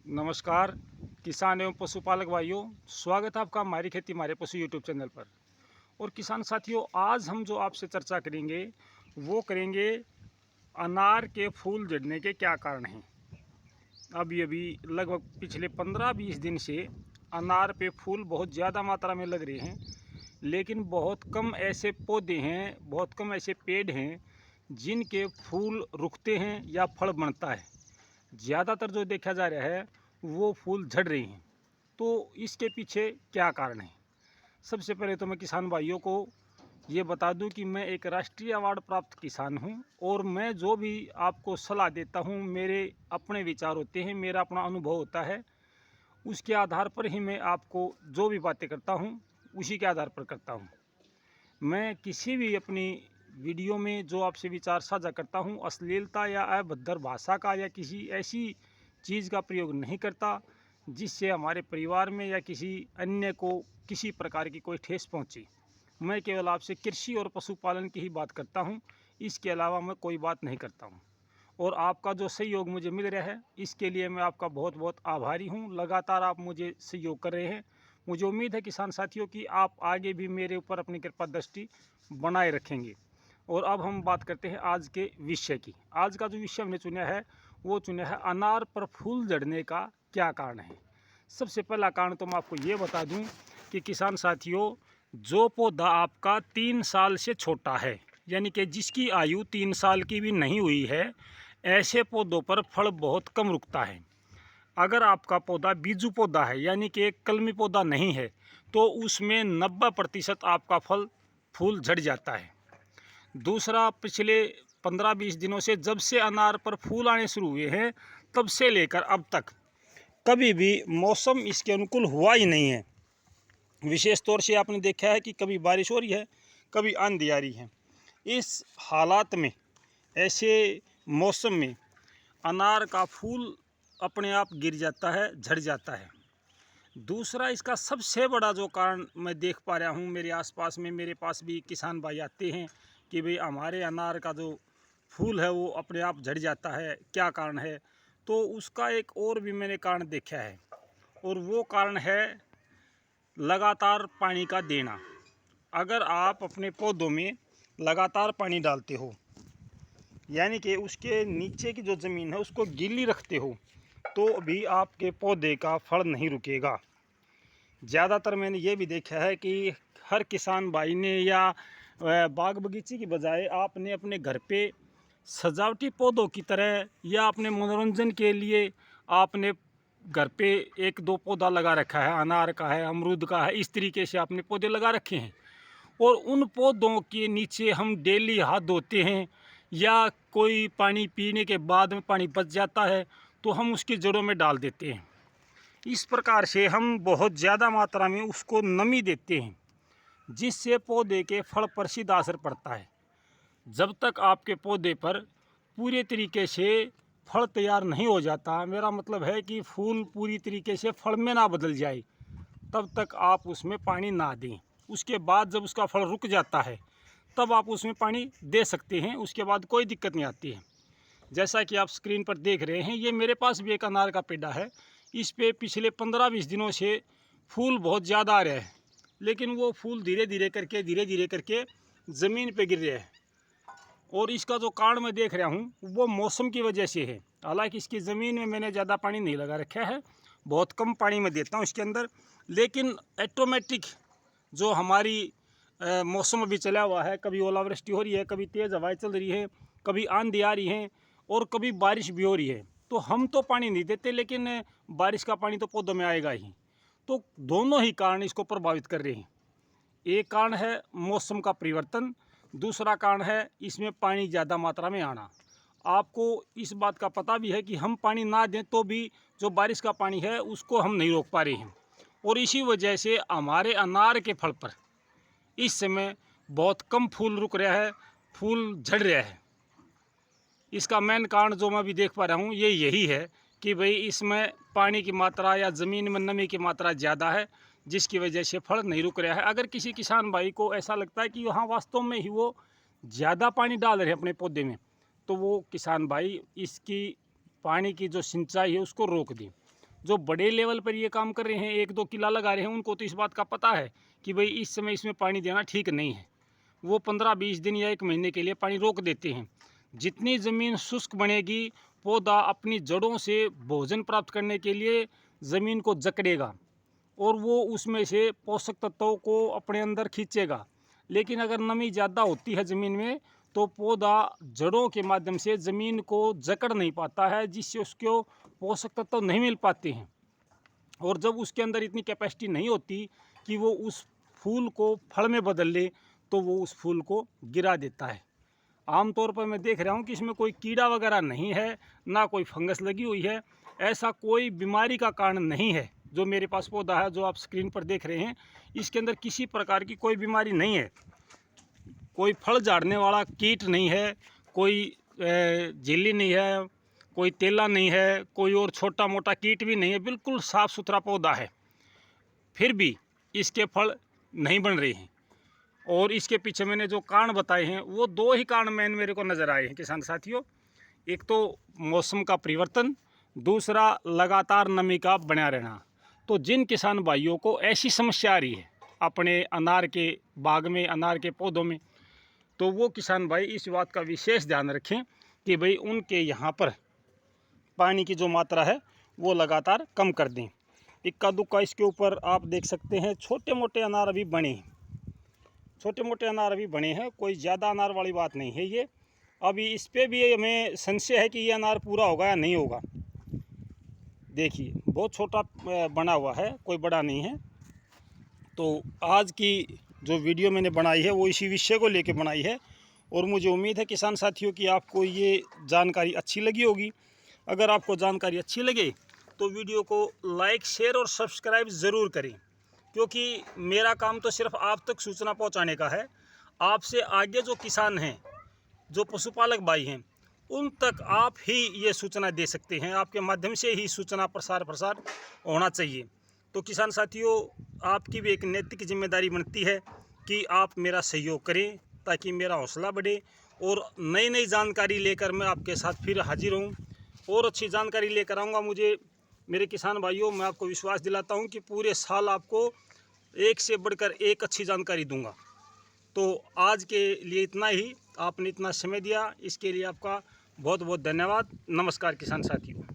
नमस्कार किसान एवं पशुपालक भाइयों, स्वागत है आपका हमारी खेती हमारे पशु यूट्यूब चैनल पर। और किसान साथियों, आज हम जो आपसे चर्चा करेंगे वो करेंगे अनार के फूल झड़ने के क्या कारण हैं। अभी लगभग पिछले 15-20 दिन से अनार पे फूल बहुत ज़्यादा मात्रा में लग रहे हैं, लेकिन बहुत कम ऐसे पौधे हैं, बहुत कम ऐसे पेड़ हैं जिनके फूल रुकते हैं या फल बनता है। ज़्यादातर जो देखा जा रहा है वो फूल झड़ रहे हैं। तो इसके पीछे क्या कारण है? सबसे पहले तो मैं किसान भाइयों को ये बता दूं कि मैं एक राष्ट्रीय अवार्ड प्राप्त किसान हूं और मैं जो भी आपको सलाह देता हूं मेरे अपने विचार होते हैं, मेरा अपना अनुभव होता है। उसके आधार पर ही मैं आपको जो भी बातें करता हूं उसी के आधार पर करता हूं। मैं किसी भी अपनी वीडियो में जो आपसे विचार साझा करता हूं अश्लीलता या अभद्र भाषा का या किसी ऐसी चीज़ का प्रयोग नहीं करता जिससे हमारे परिवार में या किसी अन्य को किसी प्रकार की कोई ठेस पहुंचे। मैं केवल आपसे कृषि और पशुपालन की ही बात करता हूं, इसके अलावा मैं कोई बात नहीं करता हूं। और आपका जो सहयोग मुझे मिल रहा है इसके लिए मैं आपका बहुत बहुत आभारी हूं। लगातार आप मुझे सहयोग कर रहे हैं। मुझे उम्मीद है किसान साथियों कि आप आगे भी मेरे ऊपर अपनी कृपा दृष्टि बनाए रखेंगे। और अब हम बात करते हैं आज के विषय की। आज का जो विषय हमने चुना है वो चुना है अनार पर फूल झड़ने का क्या कारण है। सबसे पहला कारण तो मैं आपको ये बता दूं कि किसान साथियों, जो पौधा आपका 3 साल से छोटा है, यानी कि जिसकी आयु 3 साल की भी नहीं हुई है, ऐसे पौधों पर फल बहुत कम रुकता है। अगर आपका पौधा बीजू पौधा है यानी कि एक कलमी पौधा नहीं है तो उसमें 90% आपका फूल झड़ जाता है। दूसरा, पिछले 15-20 दिनों से जब से अनार पर फूल आने शुरू हुए हैं तब से लेकर अब तक कभी भी मौसम इसके अनुकूल हुआ ही नहीं है। विशेष तौर से आपने देखा है कि कभी बारिश हो रही है, कभी आंधी आ रही है। इस हालात में, ऐसे मौसम में अनार का फूल अपने आप गिर जाता है, झड़ जाता है। दूसरा, इसका सबसे बड़ा जो कारण मैं देख पा रहा हूँ, मेरे आसपास में मेरे पास भी किसान भाई आते हैं कि भाई हमारे अनार का जो फूल है वो अपने आप झड़ जाता है, क्या कारण है? तो उसका एक और भी मैंने कारण देखा है और वो कारण है लगातार पानी का देना। अगर आप अपने पौधों में लगातार पानी डालते हो, यानी कि उसके नीचे की जो ज़मीन है उसको गीली रखते हो, तो भी आपके पौधे का फल नहीं रुकेगा। ज़्यादातर मैंने ये भी देखा है कि हर किसान भाई ने या बाग बगीचे की बजाय आपने अपने घर पे सजावटी पौधों की तरह या अपने मनोरंजन के लिए आपने घर पे 1-2 पौधा लगा रखा है, अनार का है, अमरूद का है, इस तरीके से आपने पौधे लगा रखे हैं। और उन पौधों के नीचे हम डेली हाथ धोते हैं या कोई पानी पीने के बाद में पानी बच जाता है तो हम उसकी जड़ों में डाल देते हैं। इस प्रकार से हम बहुत ज़्यादा मात्रा में उसको नमी देते हैं जिससे पौधे के फल पर सीधा असर पड़ता है। जब तक आपके पौधे पर पूरे तरीके से फल तैयार नहीं हो जाता, मेरा मतलब है कि फूल पूरी तरीके से फल में ना बदल जाए, तब तक आप उसमें पानी ना दें। उसके बाद जब उसका फल रुक जाता है तब आप उसमें पानी दे सकते हैं, उसके बाद कोई दिक्कत नहीं आती है। जैसा कि आप स्क्रीन पर देख रहे हैं, ये मेरे पास भी एक अनार का पेड़ा है। इस पे पिछले 15-20 दिनों से फूल बहुत ज़्यादा आ रहे हैं, लेकिन वो फूल धीरे धीरे करके ज़मीन पे गिर रहे हैं। और इसका जो कारण मैं देख रहा हूँ वो मौसम की वजह से है। हालांकि इसकी ज़मीन में मैंने ज़्यादा पानी नहीं लगा रखा है, बहुत कम पानी मैं देता हूँ इसके अंदर, लेकिन ऑटोमेटिक जो हमारी मौसम अभी चला हुआ है, कभी ओलावृष्टि हो रही है, कभी तेज़ हवाएं चल रही है, कभी आंधी आ रही है और कभी बारिश भी हो रही है। तो हम तो पानी नहीं देते, लेकिन बारिश का पानी तो पौधों में आएगा ही। तो दोनों ही कारण इसको प्रभावित कर रहे हैं। एक कारण है मौसम का परिवर्तन, दूसरा कारण है इसमें पानी ज़्यादा मात्रा में आना। आपको इस बात का पता भी है कि हम पानी ना दें तो भी जो बारिश का पानी है उसको हम नहीं रोक पा रहे हैं, और इसी वजह से हमारे अनार के फल पर इस समय बहुत कम फूल रुक रहा है, फूल झड़ रहा है। इसका मेन कारण जो मैं भी देख पा रहा हूँ ये यही है कि भाई इसमें पानी की मात्रा या ज़मीन में नमी की मात्रा ज़्यादा है, जिसकी वजह से फल नहीं रुक रहा है। अगर किसी किसान भाई को ऐसा लगता है कि वहाँ वास्तव में ही वो ज़्यादा पानी डाल रहे हैं अपने पौधे में, तो वो किसान भाई इसकी पानी की जो सिंचाई है उसको रोक दें। जो बड़े लेवल पर ये काम कर रहे हैं, 1-2 किला लगा रहे हैं, उनको तो इस बात का पता है कि भाई इस समय इसमें पानी देना ठीक नहीं है। वो 15-20 दिन या 1 महीने के लिए पानी रोक देते हैं। जितनी ज़मीन शुष्क बनेगी, पौधा अपनी जड़ों से भोजन प्राप्त करने के लिए ज़मीन को जकड़ेगा और वो उसमें से पोषक तत्वों को अपने अंदर खींचेगा। लेकिन अगर नमी ज़्यादा होती है ज़मीन में, तो पौधा जड़ों के माध्यम से ज़मीन को जकड़ नहीं पाता है, जिससे उसको पोषक तत्व नहीं मिल पाते हैं। और जब उसके अंदर इतनी कैपेसिटी नहीं होती कि वो उस फूल को फल में बदल ले, तो वो उस फूल को गिरा देता है। आमतौर पर मैं देख रहा हूँ कि इसमें कोई कीड़ा वगैरह नहीं है, ना कोई फंगस लगी हुई है, ऐसा कोई बीमारी का कारण नहीं है। जो मेरे पास पौधा है, जो आप स्क्रीन पर देख रहे हैं, इसके अंदर किसी प्रकार की कोई बीमारी नहीं है, कोई फल झाड़ने वाला कीट नहीं है, कोई झिल्ली नहीं है, कोई तेला नहीं है, कोई और छोटा मोटा कीट भी नहीं है। बिल्कुल साफ़ सुथरा पौधा है, फिर भी इसके फल नहीं बन रहे हैं। और इसके पीछे मैंने जो कारण बताए हैं, वो 2 ही कारण मेन मेरे को नज़र आए हैं किसान साथियों। एक तो मौसम का परिवर्तन, दूसरा लगातार नमी का बना रहना। तो जिन किसान भाइयों को ऐसी समस्या आ रही है अपने अनार के बाग में, अनार के पौधों में, तो वो किसान भाई इस बात का विशेष ध्यान रखें कि भाई उनके यहाँ पर पानी की जो मात्रा है वो लगातार कम कर दें। इक्का दुक्का इसके ऊपर आप देख सकते हैं, छोटे मोटे अनार अभी बने हैं, छोटे मोटे अनार अभी बने हैं, कोई ज़्यादा अनार वाली बात नहीं है ये। अभी इस पर भी हमें संशय है कि ये अनार पूरा होगा या नहीं होगा। देखिए बहुत छोटा बना हुआ है, कोई बड़ा नहीं है। तो आज की जो वीडियो मैंने बनाई है वो इसी विषय को लेकर बनाई है, और मुझे उम्मीद है किसान साथियों कि आपको ये जानकारी अच्छी लगी होगी। अगर आपको जानकारी अच्छी लगे तो वीडियो को लाइक, शेयर और सब्सक्राइब ज़रूर करें, क्योंकि मेरा काम तो सिर्फ आप तक सूचना पहुंचाने का है। आपसे आगे जो किसान हैं, जो पशुपालक भाई हैं, उन तक आप ही ये सूचना दे सकते हैं। आपके माध्यम से ही सूचना प्रसार होना चाहिए। तो किसान साथियों, आपकी भी एक नैतिक जिम्मेदारी बनती है कि आप मेरा सहयोग करें, ताकि मेरा हौसला बढ़े और नई नई जानकारी लेकर मैं आपके साथ फिर हाजिर हूँ और अच्छी जानकारी लेकर आऊँगा। मेरे किसान भाइयों, मैं आपको विश्वास दिलाता हूँ कि पूरे साल आपको एक से बढ़कर एक अच्छी जानकारी दूंगा। तो आज के लिए इतना ही। आपने इतना समय दिया, इसके लिए आपका बहुत बहुत धन्यवाद। नमस्कार किसान साथियों।